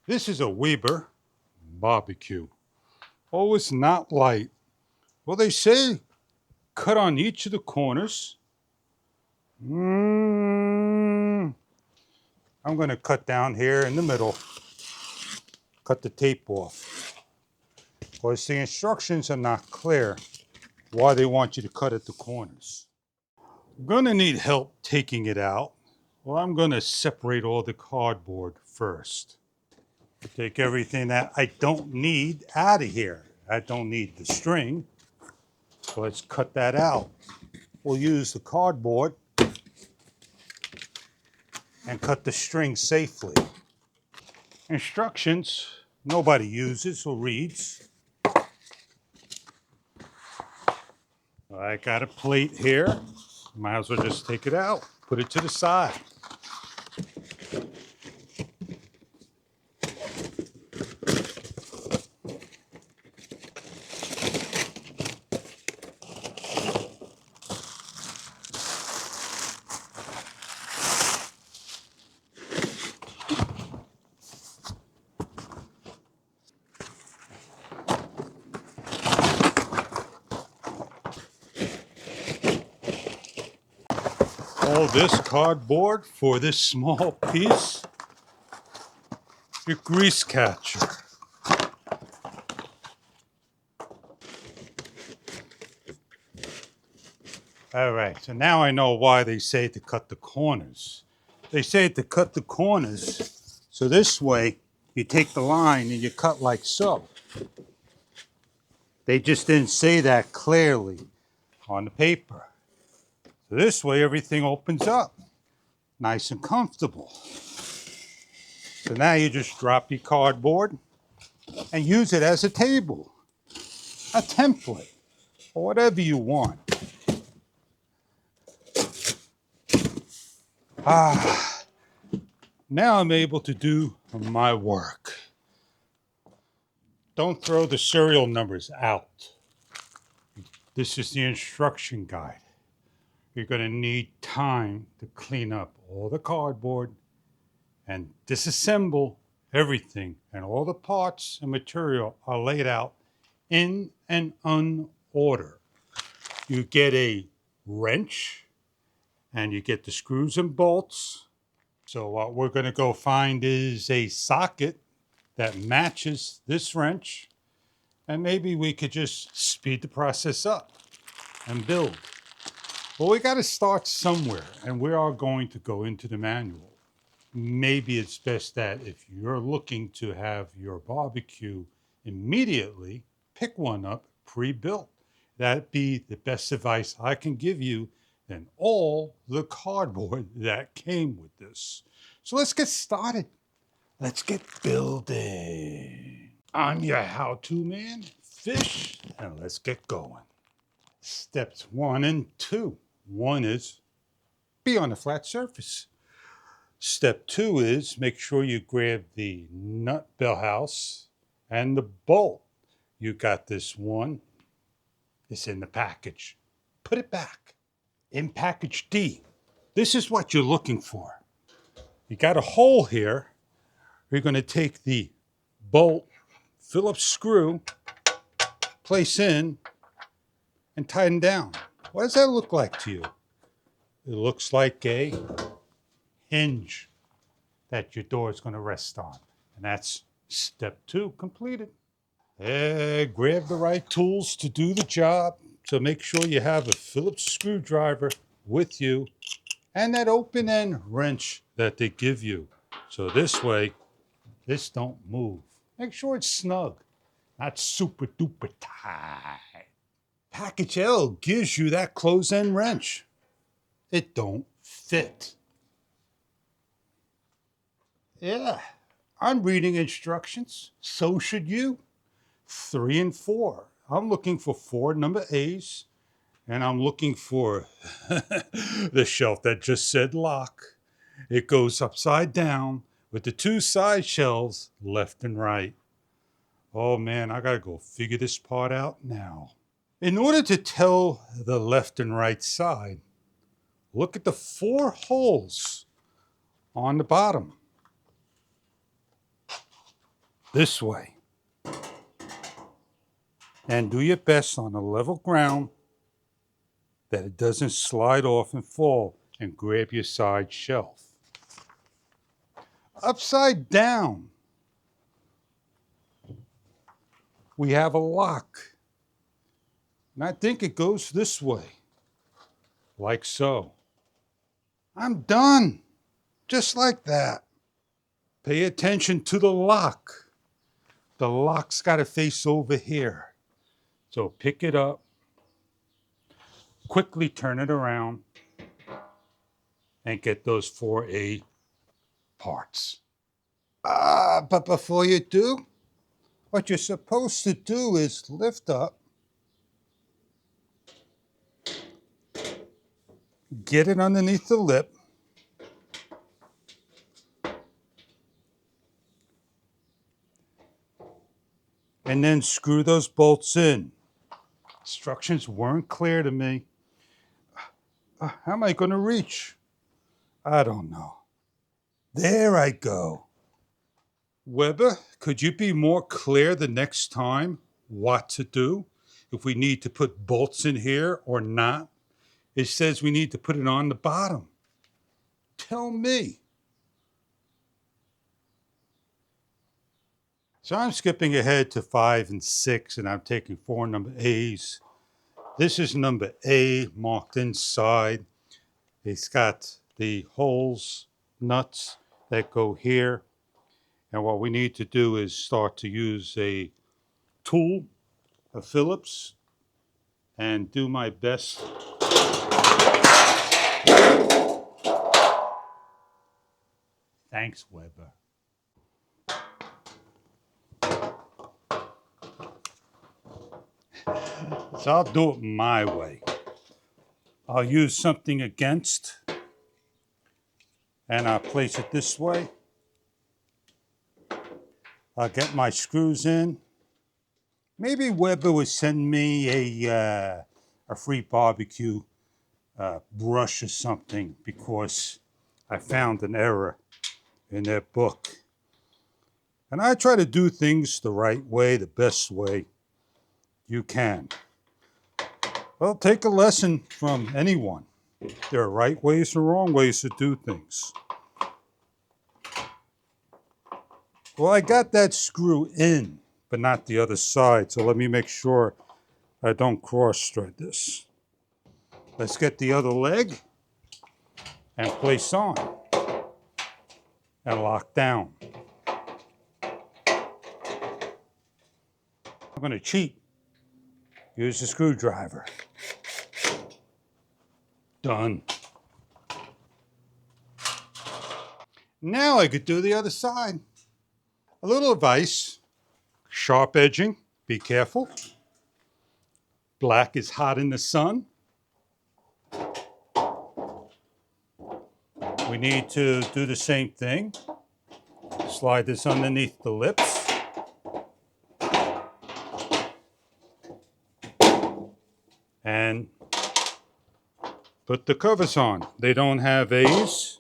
This is a Weber barbecue. Oh, it's not light. Well, they say cut on each of the corners. I'm going to cut down here in the middle. Cut the tape off. Because the instructions are not clear why they want you to cut at the corners. I'm going to need help taking it out. Well, I'm going to separate all the cardboard first. Take everything that I don't need out of here. I don't need the string. So let's cut that out. We'll use the cardboard and cut the string safely. Instructions, nobody uses or reads. I got a plate here. Might as well just take it out, put it to the side. All this cardboard for this small piece, your grease catcher. All right, so now I know why they say to cut the corners. They say to cut the corners, so this way you take the line and you cut like so. They just didn't say that clearly on the paper. So this way everything opens up, nice and comfortable. So now you just drop your cardboard and use it as a table, a template, or whatever you want. Now I'm able to do my work. Don't throw the serial numbers out. This is the instruction guide. You're going to need time to clean up all the cardboard and disassemble everything, and all the parts and material are laid out in an order. You get a wrench and you get the screws and bolts. So what we're going to go find is a socket that matches this wrench, and maybe we could just speed the process up and build. Well, we got to start somewhere, and we are going to go into the manual. Maybe it's best that if you're looking to have your barbecue immediately, pick one up pre-built. That'd be the best advice I can give you than all the cardboard that came with this. So let's get started. Let's get building. I'm your how-to man, Fish, and let's get going. Steps 1 and 2. 1 is be on a flat surface. Step 2 is make sure you grab the nut bell house and the bolt. You got this one. It's in the package. Put it back. In package D, this is what you're looking for. You got a hole here. You're going to take the bolt, Phillips screw, place in, and tighten down. What does that look like to you? It looks like a hinge that your door is going to rest on. And that's step 2 completed. Grab the right tools to do the job. So make sure you have a Phillips screwdriver with you and that open end wrench that they give you. So this way, this don't move. Make sure it's snug, not super duper tight. Package L gives you that close end wrench. It don't fit. Yeah, I'm reading instructions. So should you. 3 and 4. I'm looking for 4 number A's, and I'm looking for the shelf that just said lock. It goes upside down with the 2 side shelves left and right. Oh man, I gotta go figure this part out now. In order to tell the left and right side, look at the 4 holes on the bottom. this way. And do your best on a level ground that it doesn't slide off and fall and grab your side shelf. Upside down, we have a lock. And I think it goes this way, like so. I'm done, just like that. Pay attention to the lock. The lock's got to face over here. So pick it up, quickly turn it around, and get those 4A parts. But before you do, what you're supposed to do is lift up, get it underneath the lip, and then screw those bolts in. Instructions weren't clear to me. How am I going to reach? I don't know. There I go. Weber, could you be more clear the next time what to do? If we need to put bolts in here or not? It says we need to put it on the bottom. Tell me. So I'm skipping ahead to 5 and 6, and I'm taking 4 number A's. This is number A marked inside. It's got the holes, nuts that go here. And what we need to do is start to use a tool, a Phillips, and do my best. Thanks, Weber. So I'll do it my way. I'll use something against, and I'll place it this way. I'll get my screws in. Maybe Weber would send me a free barbecue brush or something, because I found an error in their book. And I try to do things the right way, the best way you can. Well, take a lesson from anyone. There are right ways and wrong ways to do things. Well, I got that screw in, but not the other side. So let me make sure I don't cross-thread this. Let's get the other leg and place on and lock down. I'm going to cheat. Use the screwdriver. Done. Now I could do the other side. A little advice. Sharp edging. Be careful. Black is hot in the sun. We need to do the same thing. Slide this underneath the lips. And put the covers on. They don't have A's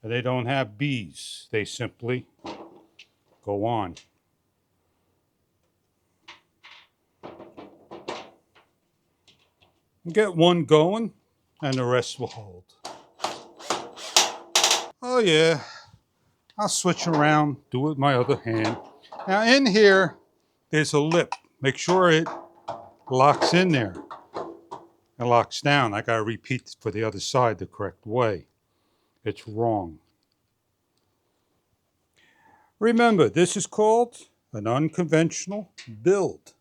and they don't have B's. They simply go on. Get one going and the rest will hold. Oh yeah, I'll switch around, do it with my other hand. Now in here, there's a lip. Make sure it locks in there and locks down. I gotta repeat for the other side the correct way. It's wrong. Remember, this is called an unconventional build.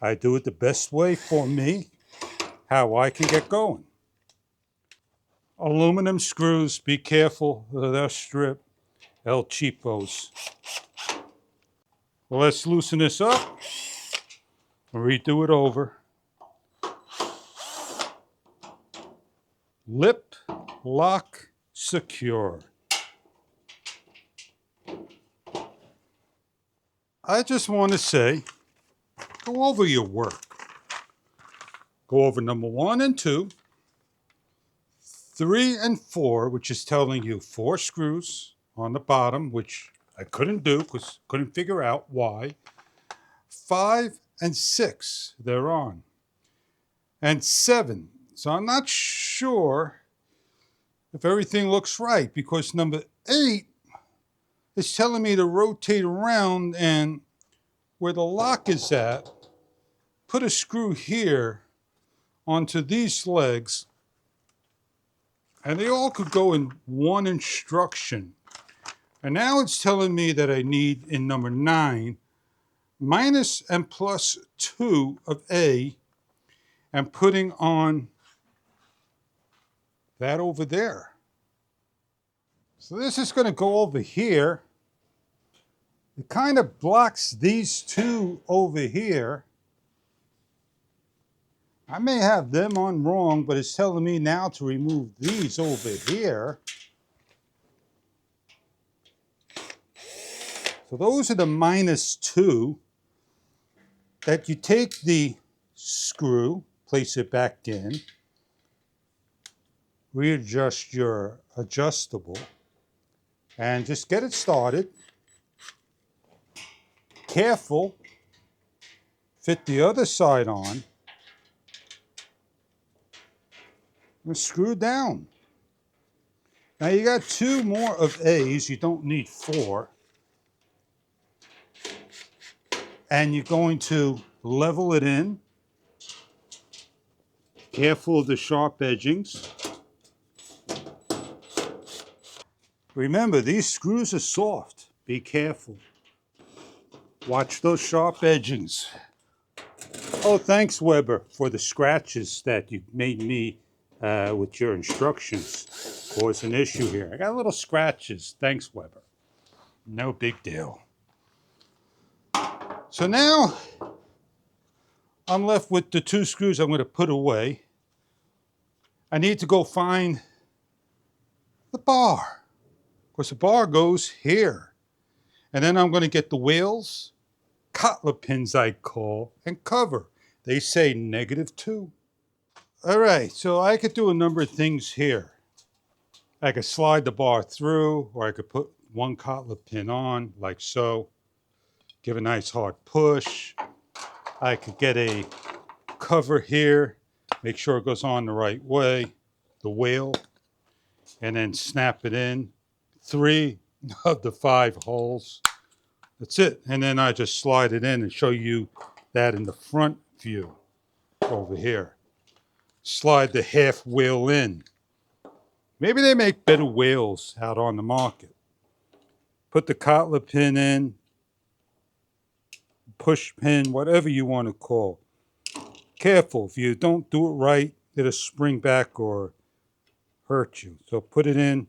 I do it the best way for me, how I can get going. Aluminum screws, be careful, they'll strip. El Cheapos. Well, let's loosen this up and redo it over. Lip, lock, secure. I just want to say, go over your work. Go over number 1 and 2, 3 and 4, which is telling you 4 screws on the bottom, which I couldn't do because couldn't figure out why. 5 and 6, they're on. And 7. So I'm not sure if everything looks right because number 8 is telling me to rotate around and where the lock is at, put a screw here onto these legs, and they all could go in one instruction. And now it's telling me that I need, in number 9, minus and plus 2 of A, and putting on that over there. So this is going to go over here. It kind of blocks these two over here. I may have them on wrong, but it's telling me now to remove these over here. So those are the minus 2 that you take the screw, place it back in, readjust your adjustable, and just get it started. Careful, fit the other side on, and screw down. Now you got 2 more of A's, you don't need 4. And you're going to level it in. Careful of the sharp edgings. Remember, these screws are soft. Be careful. Watch those sharp edgings. Oh, thanks, Weber, for the scratches that you made me with your instructions. Cause an issue here. I got little scratches. Thanks, Weber. No big deal. So now I'm left with the 2 screws I'm going to put away. I need to go find the bar. Of course, the bar goes here. And then I'm going to get the wheels, cottler pins I call, and cover. They say -2. All right, so I could do a number of things here. I could slide the bar through, or I could put 1 cottler pin on, like so. Give a nice hard push. I could get a cover here, make sure it goes on the right way, the wheel, and then snap it in. 3 of the 5 holes. That's it. And then I just slide it in and show you that in the front view over here. Slide the half wheel in. Maybe they make better wheels out on the market. Put the cottler pin in, push pin, whatever you want to call. Careful, if you don't do it right, it'll spring back or hurt you. So put it in,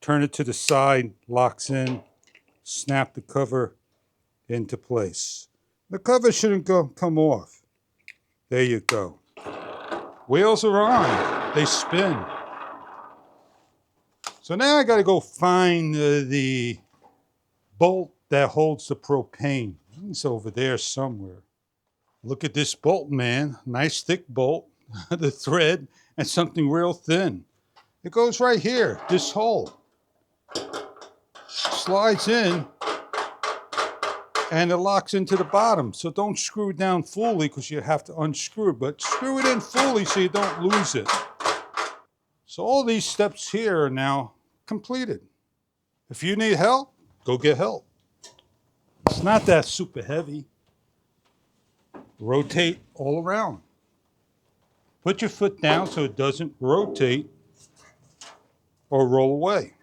turn it to the side, locks in, snap the cover into place. The cover shouldn't come off. There you go. Wheels are on. They spin. So now I got to go find the bolt that holds the propane. It's over there somewhere. Look at this bolt, man. Nice thick bolt, the thread, and something real thin. It goes right here, this hole. Slides in, and it locks into the bottom. So don't screw it down fully because you have to unscrew, but screw it in fully so you don't lose it. So all these steps here are now completed. If you need help, go get help. It's not that super heavy. Rotate all around. Put your foot down so it doesn't rotate or roll away.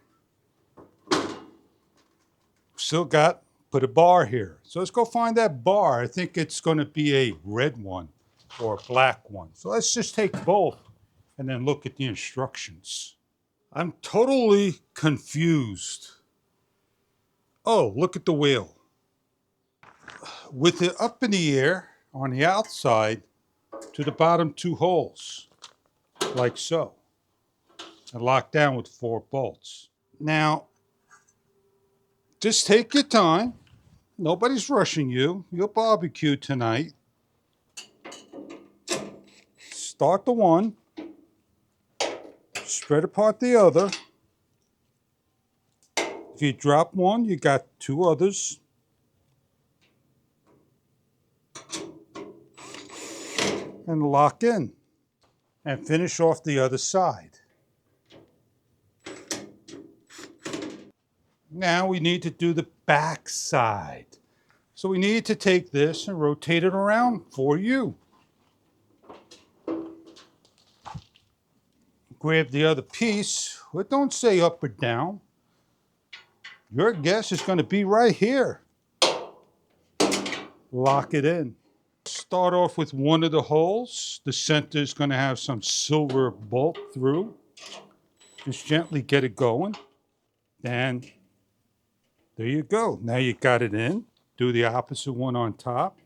Still got, put a bar here. So let's go find that bar. I think it's going to be a red one or a black one. So let's just take both and then look at the instructions. I'm totally confused. Oh, look at the wheel. With it up in the air on the outside to the bottom 2 holes, like so, and locked down with 4 bolts. Now, just take your time. Nobody's rushing you. You'll barbecue tonight. Start the one, spread apart the other. If you drop one, you got two others. And lock in. And finish off the other side. Now we need to do the back side. So we need to take this and rotate it around for you. Grab the other piece, but don't say up or down. Your guess is going to be right here. Lock it in. Start off with one of the holes. The center is going to have some silver bolt through. Just gently get it going. And there you go. Now you got it in. Do the opposite one on top.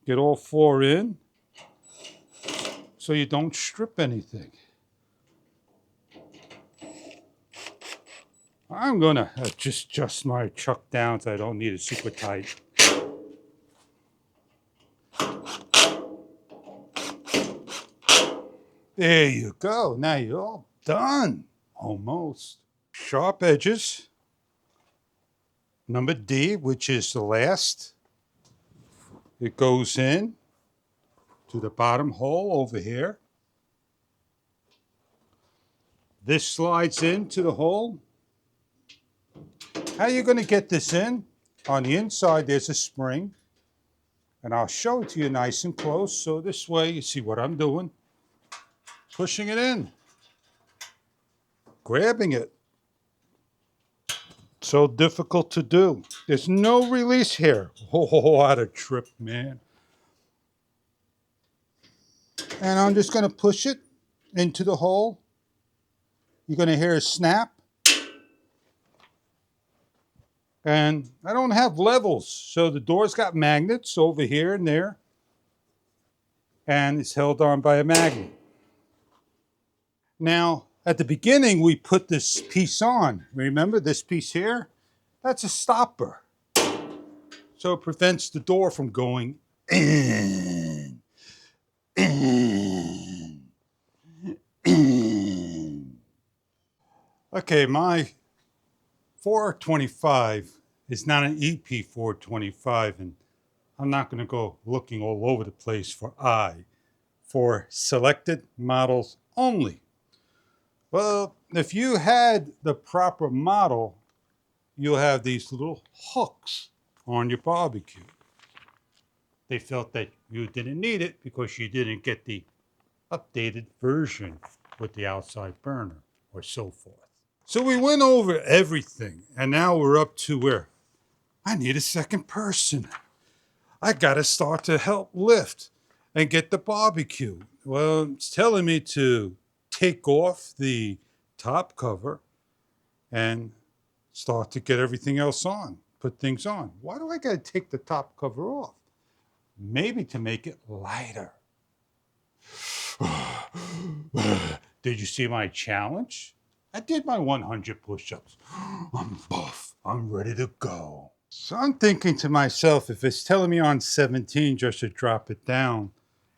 Get all four in so you don't strip anything. I'm going to just adjust my chuck down so I don't need it super tight. There you go. Now you're all done. Almost. Sharp edges. Number D, which is the last. It goes in to the bottom hole over here. This slides into the hole. How are you going to get this in? On the inside, there's a spring. And I'll show it to you nice and close. So this way, you see what I'm doing. Pushing it in. Grabbing it. So difficult to do. There's no release here. Oh, what a trip, man. And I'm just going to push it into the hole. You're going to hear a snap. And I don't have levels, so the door's got magnets over here and there. And it's held on by a magnet. Now, at the beginning, we put this piece on. Remember this piece here? That's a stopper. So it prevents the door from going in. Okay, my 425 is not an EP-425, and I'm not going to go looking all over the place for selected models only. Well, if you had the proper model, you'll have these little hooks on your barbecue. They felt that you didn't need it because you didn't get the updated version with the outside burner or so forth. So we went over everything, and now we're up to where I need a second person. I got to start to help lift and get the barbecue. Well, it's telling me to take off the top cover and start to get everything else on, put things on. Why do I got to take the top cover off? Maybe to make it lighter. Did you see my challenge? I did my 100 push-ups. I'm buff. I'm ready to go. So I'm thinking to myself, if it's telling me on 17 just to drop it down,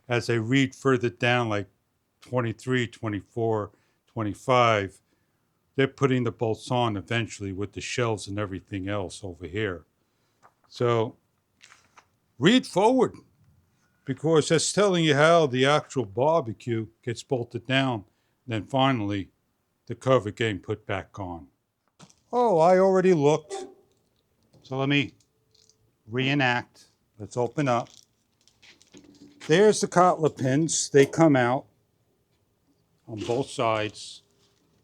as I read further down, like 23, 24, 25, they're putting the bolts on eventually with the shelves and everything else over here. So read forward, because that's telling you how the actual barbecue gets bolted down. Then finally, the cover getting put back on. Oh, I already looked. So let me reenact. Let's open up. There's the coupler pins. They come out on both sides.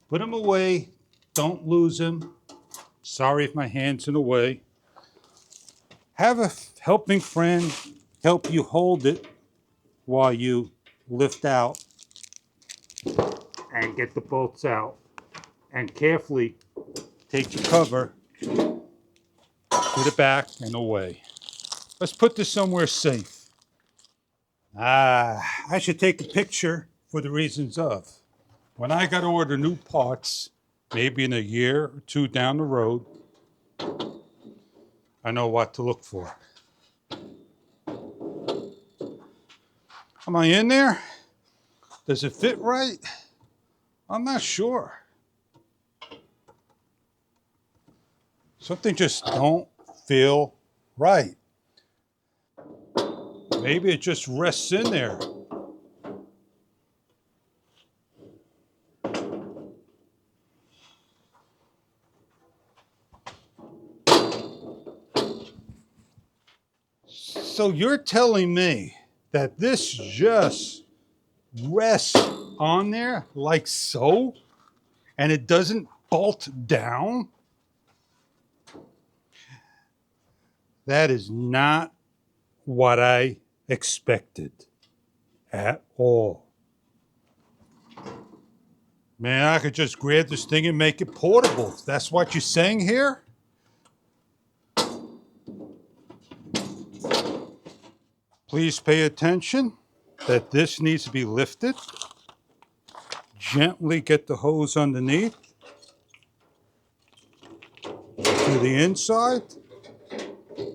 Put them away. Don't lose them. Sorry if my hand's in the way. Have a helping friend help you hold it while you lift out and get the bolts out. And carefully take the cover to the back and away. Let's put this somewhere safe. I should take a picture for the reasons of. When I got to order new parts, maybe in a year or two down the road, I know what to look for. Am I in there? Does it fit right? I'm not sure. Something just don't feel right. Maybe it just rests in there. So you're telling me that this just rests on there like so, and it doesn't bolt down? That is not what I expected at all. Man, I could just grab this thing and make it portable. That's what you're saying here? Please pay attention that this needs to be lifted. Gently get the hose underneath to the inside.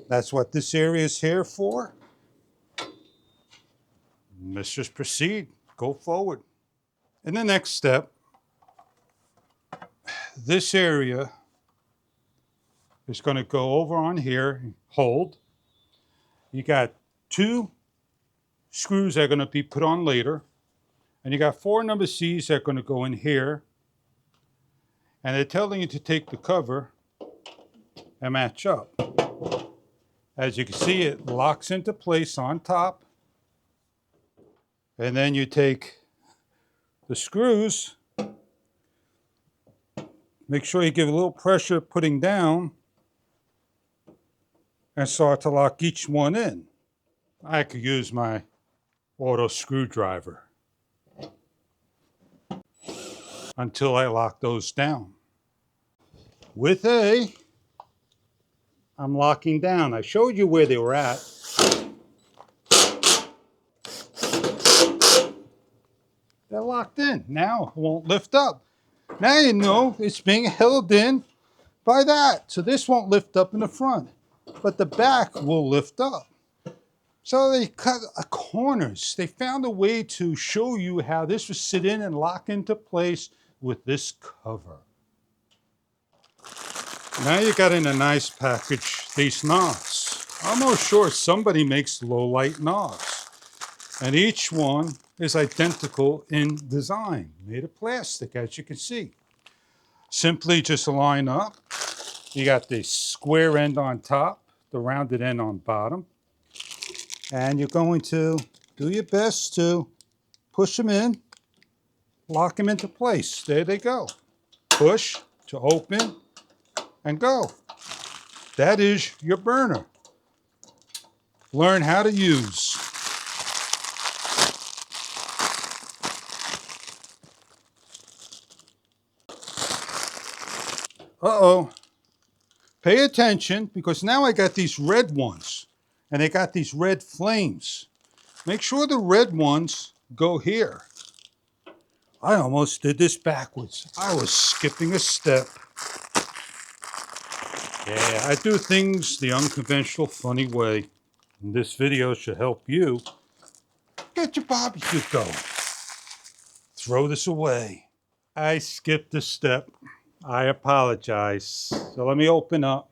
That's what this area is here for. Let's just proceed. Go forward. In the next step, this area is going to go over on here, hold. You got 2 screws that are going to be put on later. And you got 4 number C's that are going to go in here. And they're telling you to take the cover and match up. As you can see, it locks into place on top. And then you take the screws, make sure you give a little pressure putting down, and start to lock each one in. I could use my auto screwdriver until I lock those down. With I'm locking down. I showed you where they were at. They're locked in. Now it won't lift up. Now you know it's being held in by that. So this won't lift up in the front, but the back will lift up. So they cut corners. They found a way to show you how this would sit in and lock into place with this cover. Now you got in a nice package these knobs. I'm almost sure somebody makes low light knobs. And each one is identical in design, made of plastic, as you can see. Simply just line up. You got the square end on top, the rounded end on bottom. And you're going to do your best to push them in, lock them into place. There they go. Push to open and go. That is your burner. Learn how to use. Uh-oh. Pay attention, because now I got these red ones, and they got these red flames. Make sure the red ones go here. I almost did this backwards. I was skipping a step. Yeah, I do things the unconventional, funny way. And this video should help you get your barbecue going. Throw this away. I skipped a step. I apologize. So let me open up.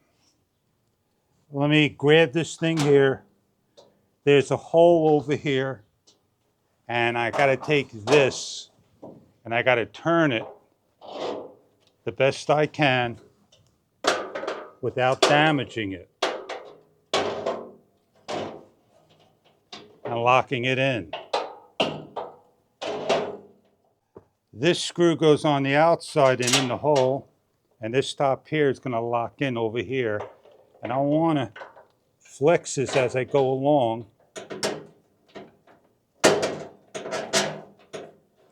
Let me grab this thing here. There's a hole over here. And I got to take this and I got to turn it the best I can without damaging it and locking it in. This screw goes on the outside and in the hole, and this top here is going to lock in over here. And I want to flex this as I go along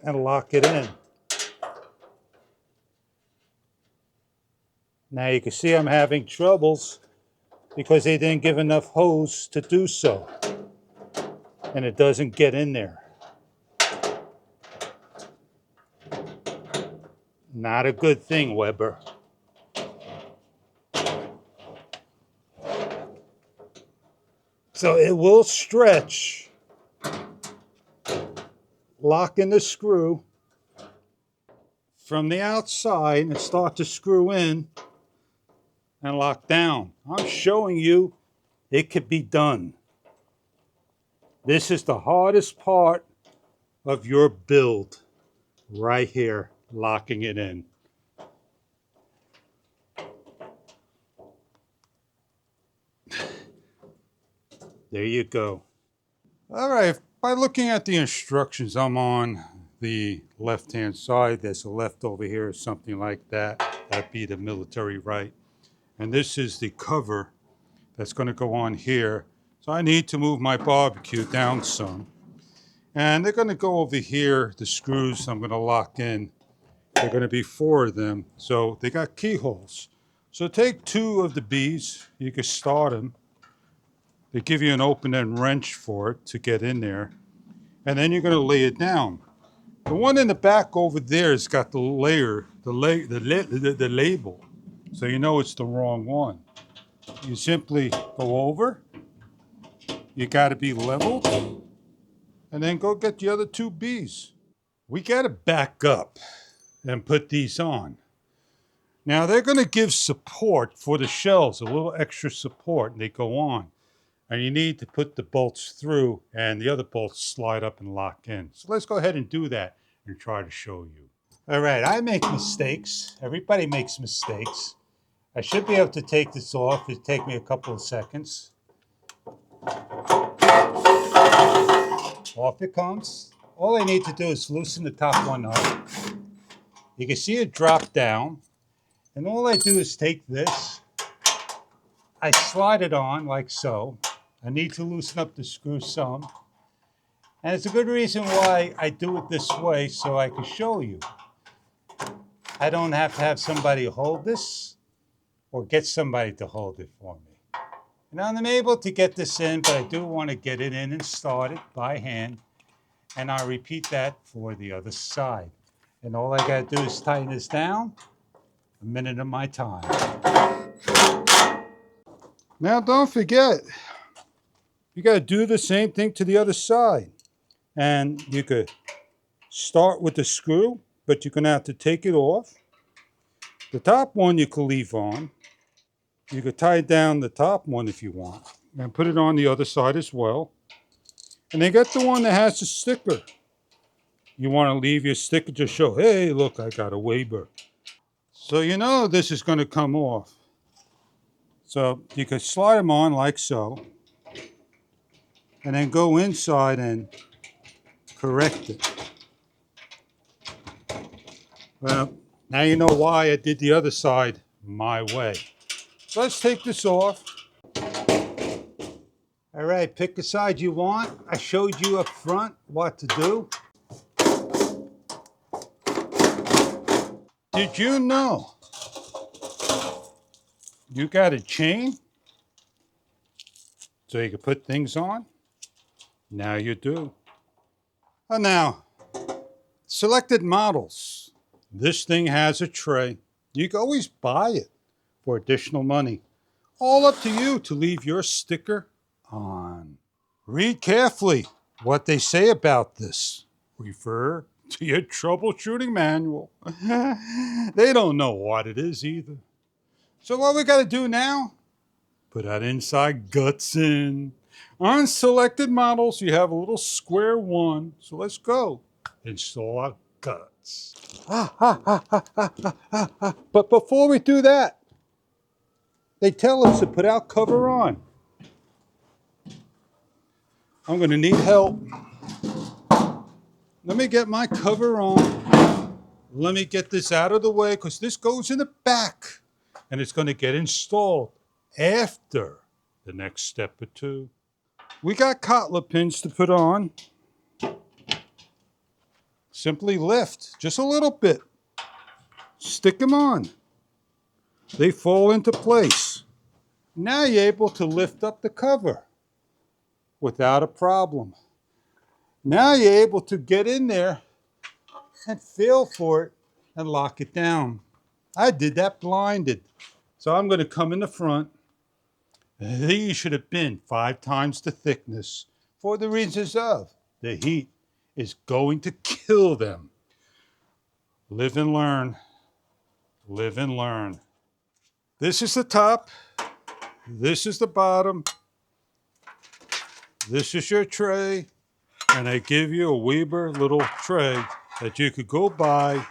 and lock it in. Now you can see I'm having troubles because they didn't give enough hose to do so. And it doesn't get in there. Not a good thing, Weber. So it will stretch. Lock in the screw from the outside and start to screw in. and lock down. I'm showing you it could be done. This is the hardest part of your build right here, locking it in. There you go. All right, by looking at the instructions, I'm on the left-hand side. There's a left over here, something like that. That'd be the military right. And this is the cover that's going to go on here. So I need to move my barbecue down some. And they're going to go over here, the screws I'm going to lock in. They're going to be 4 of them. So they got keyholes. So take 2 of the B's. You can start them. They give you an open end wrench for it to get in there. And then you're going to lay it down. The one in the back over there has got the layer, the label. So you know it's the wrong one. You simply go over. You got to be leveled. And then go get the other 2 B's. We got to back up and put these on. Now they're going to give support for the shells, a little extra support, and they go on. And you need to put the bolts through, and the other bolts slide up and lock in. So let's go ahead and do that and try to show you. All right, I make mistakes. Everybody makes mistakes. I should be able to take this off. It'll take me a couple of seconds. Off it comes. All I need to do is loosen the top one up. You can see it drop down. And all I do is take this. I slide it on like so. I need to loosen up the screw some. And it's a good reason why I do it this way, so I can show you. I don't have to have somebody hold this or get somebody to hold it for me. Now I'm able to get this in, but I do want to get it in and start it by hand. And I'll repeat that for the other side. And all I got to do is tighten this down. A minute of my time. Now don't forget, you got to do the same thing to the other side. And you could start with the screw, but you're going to have to take it off. The top one you could leave on. You could tie down the top one if you want. And put it on the other side as well. And then get the one that has the sticker. You want to leave your sticker to show, hey, look, I got a waiver. So you know this is going to come off. So you could slide them on like so. And then go inside and correct it. Well, now you know why I did the other side my way. So let's take this off. All right, pick the side you want. I showed you up front what to do. Did you know you got a chain so you can put things on? Now you do. Oh, now, selected models. This thing has a tray. You can always buy it for additional money. All up to you to leave your sticker on. Read carefully what they say about this. Refer to your troubleshooting manual. They don't know what it is either. So what we got to do now? Put that inside guts in. On selected models, you have a little square one. So let's go. Install our guts. But before we do that, they tell us to put our cover on. I'm going to need help. Let me get my cover on. Let me get this out of the way because this goes in the back and it's going to get installed after the next step or two. We got coupler pins to put on. Simply lift just a little bit. Stick them on. They fall into place. Now you're able to lift up the cover without a problem. Now you're able to get in there and feel for it and lock it down. I did that blinded. So I'm going to come in the front. These should have been 5 times the thickness for the reasons of the heat is going to kill them. Live and learn. Live and learn. This is the top. This is the bottom. This is your tray. And I give you a Weber little tray that you could go buy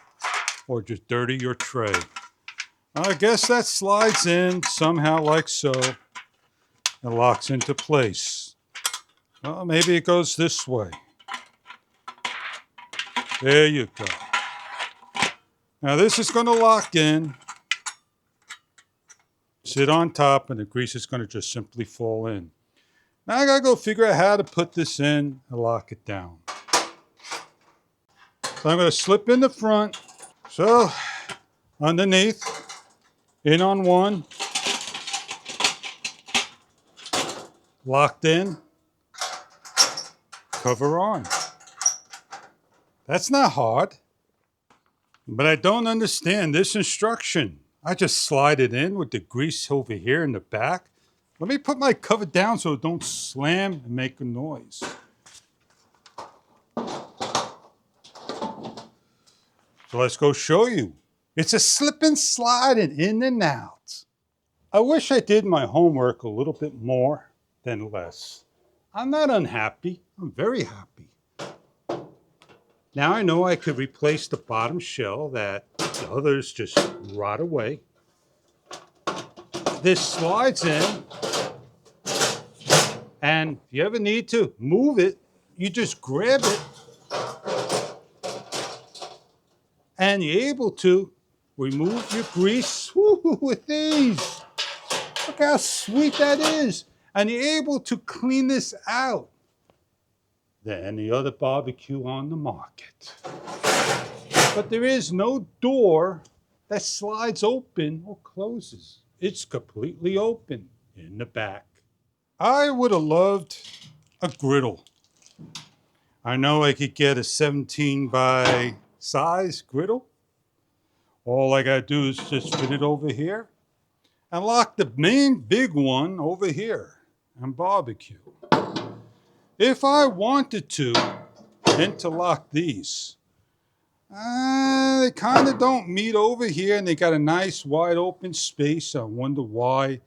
or just dirty your tray. I guess that slides in somehow like so and locks into place. Well, maybe it goes this way. There you go. Now this is going to lock in, sit on top, and the grease is going to just simply fall in. Now I got to go figure out how to put this in and lock it down. So I'm going to slip in the front. So underneath, in on one, locked in, cover on. That's not hard, but I don't understand this instruction. I just slide it in with the grease over here in the back. Let me put my cover down so it don't slam and make a noise. So let's go show you. It's a slip and slide and in and out. I wish I did my homework a little bit more than less. I'm not unhappy. I'm very happy. Now I know I could replace the bottom shell that the others just rot away. This slides in, and if you ever need to move it, you just grab it, and you're able to remove your grease with these. Look how sweet that is. And you're able to clean this out than any other barbecue on the market. But there is no door that slides open or closes. It's completely open in the back. I would have loved a griddle. I know I could get a 17 by size griddle. All I gotta do is just fit it over here and lock the main big one over here and barbecue. If I wanted to interlock these, they kind of don't meet over here, and they got a nice wide open space. I wonder why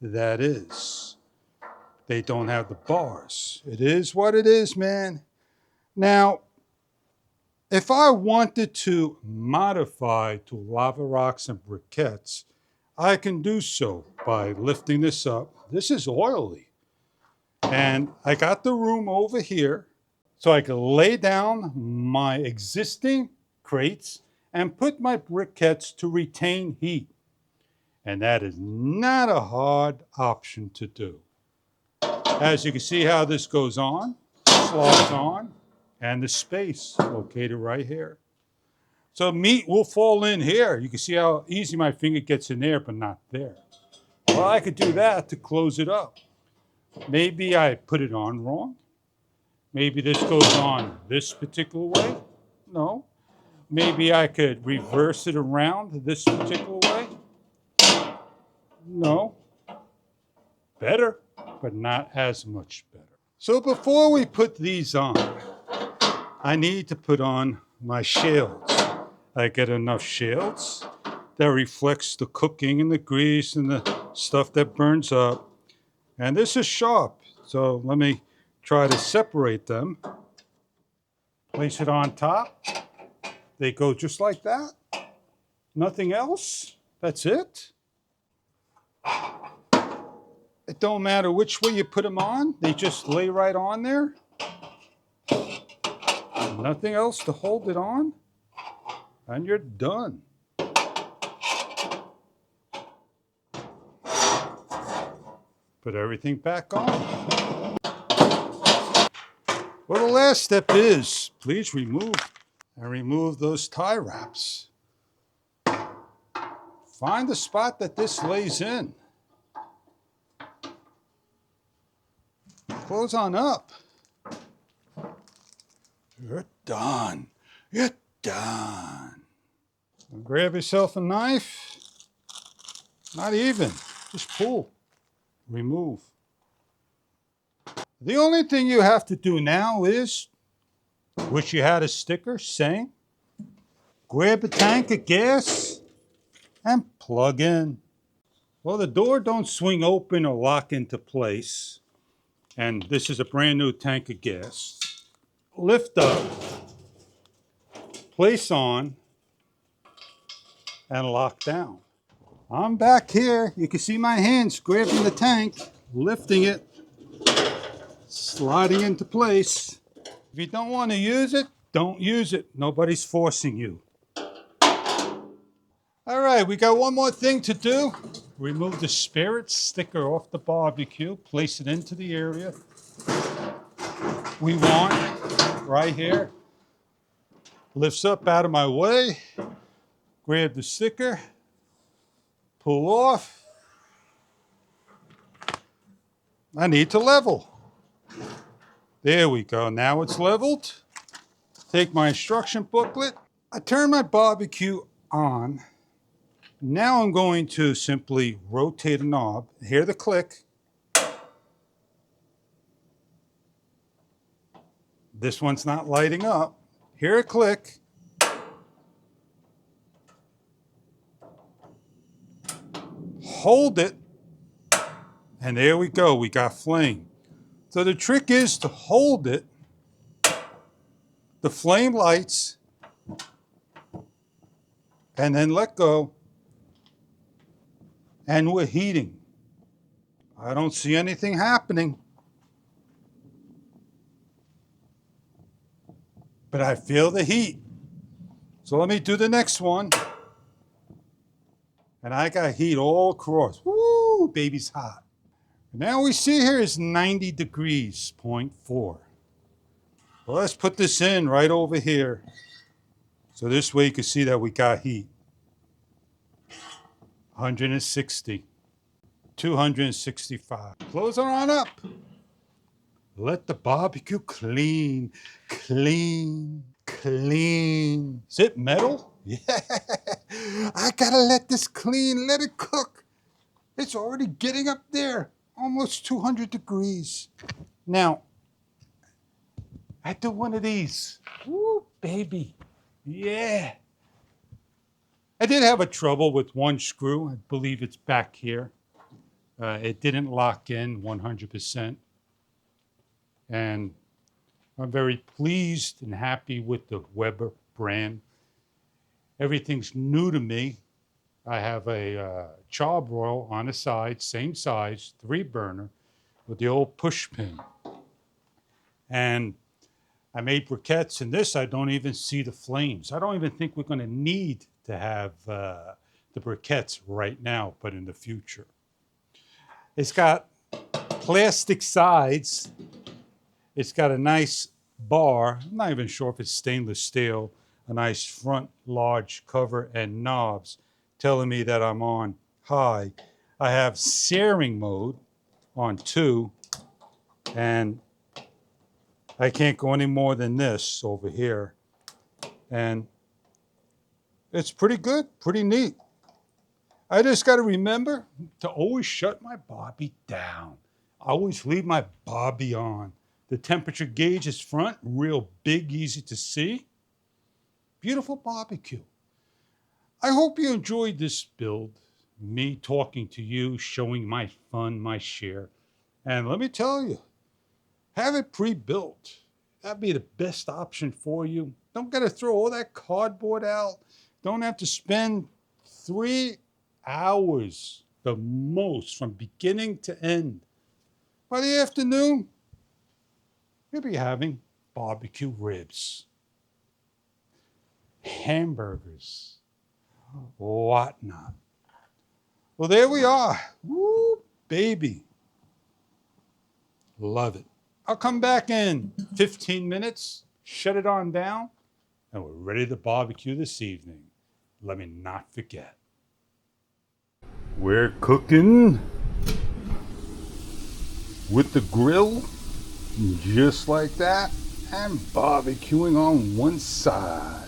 that is. They don't have the bars. It is what it is, man. Now, if I wanted to modify to lava rocks and briquettes, I can do so by lifting this up. This is oily. And I got the room over here so I can lay down my existing crates and put my briquettes to retain heat. And that is not a hard option to do. As you can see how this goes on, slides on, and the space located right here. So meat will fall in here. You can see how easy my finger gets in there, but not there. Well, I could do that to close it up. Maybe I put it on wrong. Maybe this goes on this particular way. No. Maybe I could reverse it around this particular way. No. Better, but not as much better. So before we put these on, I need to put on my shields. I get enough shields that reflects the cooking and the grease and the stuff that burns up. And this is sharp, so let me try to separate them. Place it on top. They go just like that. Nothing else. That's it. It don't matter which way you put them on. They just lay right on there. Nothing else to hold it on. And you're done. Put everything back on. Well, the last step is, please remove those tie wraps. Find the spot that this lays in. Close on up. You're done. You're done. Grab yourself a knife. Not even. Just pull. Remove. The only thing you have to do now is, wish you had a sticker saying, grab a tank of gas and plug in. Well, the door don't swing open or lock into place. And this is a brand new tank of gas. Lift up, place on, and lock down. I'm back here. You can see my hands grabbing the tank, lifting it, sliding into place. If you don't want to use it, don't use it. Nobody's forcing you. All right, we got one more thing to do. Remove the spirit sticker off the barbecue, place it into the area we want right here. Lifts up out of my way, grab the sticker, pull off. I need to level. There we go, now it's leveled. Take my instruction booklet. I turn my barbecue on. Now I'm going to simply rotate a knob. Hear the click. This one's not lighting up. Hear a click. Hold it. And there we go, we got flame. So the trick is to hold it. The flame lights. And then let go. And we're heating. I don't see anything happening. But I feel the heat. So let me do the next one. And I got heat all across. Woo, baby's hot. Now we see here is 90 degrees, 0.4. Well, let's put this in right over here. So this way you can see that we got heat. 160, 265. Close it on up. Let the barbecue clean. Is it metal? Yeah. I gotta let this clean, let it cook. It's already getting up there, almost 200 degrees. Now, I do one of these. Woo, baby. Yeah. I did have a trouble with one screw. I believe it's back here. It didn't lock in 100%. And I'm very pleased and happy with the Weber brand. Everything's new to me. I have a charbroil on the side, same size, 3-burner, with the old push pin. And I made briquettes, and this I don't even see the flames. I don't even think we're going to need to have the briquettes right now, but in the future. It's got plastic sides. It's got a nice bar. I'm not even sure if it's stainless steel. A nice front large cover and knobs telling me that I'm on high. I have searing mode on 2, and I can't go any more than this over here. And it's pretty good, pretty neat. I just got to remember to always shut my barbie down. I always leave my barbie on. The temperature gauge is front, real big, easy to see. Beautiful barbecue. I hope you enjoyed this build, me talking to you, showing my fun, my share. And let me tell you, have it pre-built. That'd be the best option for you. Don't got to throw all that cardboard out. Don't have to spend 3 hours, the most, from beginning to end. By the afternoon, you'll be having barbecue ribs, hamburgers, whatnot. Well, there we are. Woo, baby. Love it. I'll come back in 15 minutes, shut it on down, and we're ready to barbecue this evening. Let me not forget. We're cooking with the grill, just like that, and barbecuing on one side.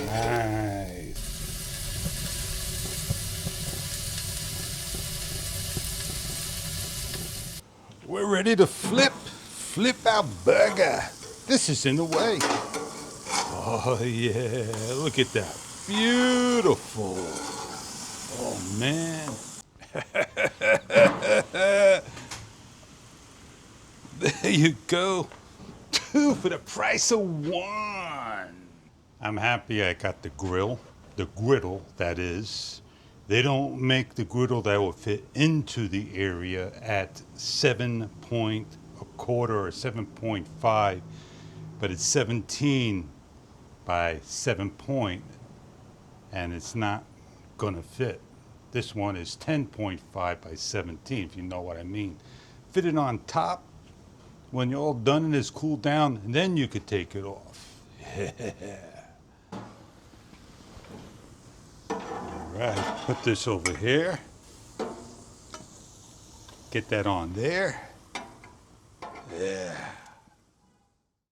Nice. We're ready to flip flip out burger. This is in the way. Oh yeah, look at that. Beautiful. Oh man. There you go. 2 for the price of 1. I'm happy I got the griddle, that is. They don't make the griddle that will fit into the area at 7.25 or 7.5, but it's 17 by 7 point, and it's not gonna fit. This one is 10.5 by 17, if you know what I mean. Fit it on top. When you're all done and it's cooled down, and then you could take it off. All right, put this over here. Get that on there. Yeah.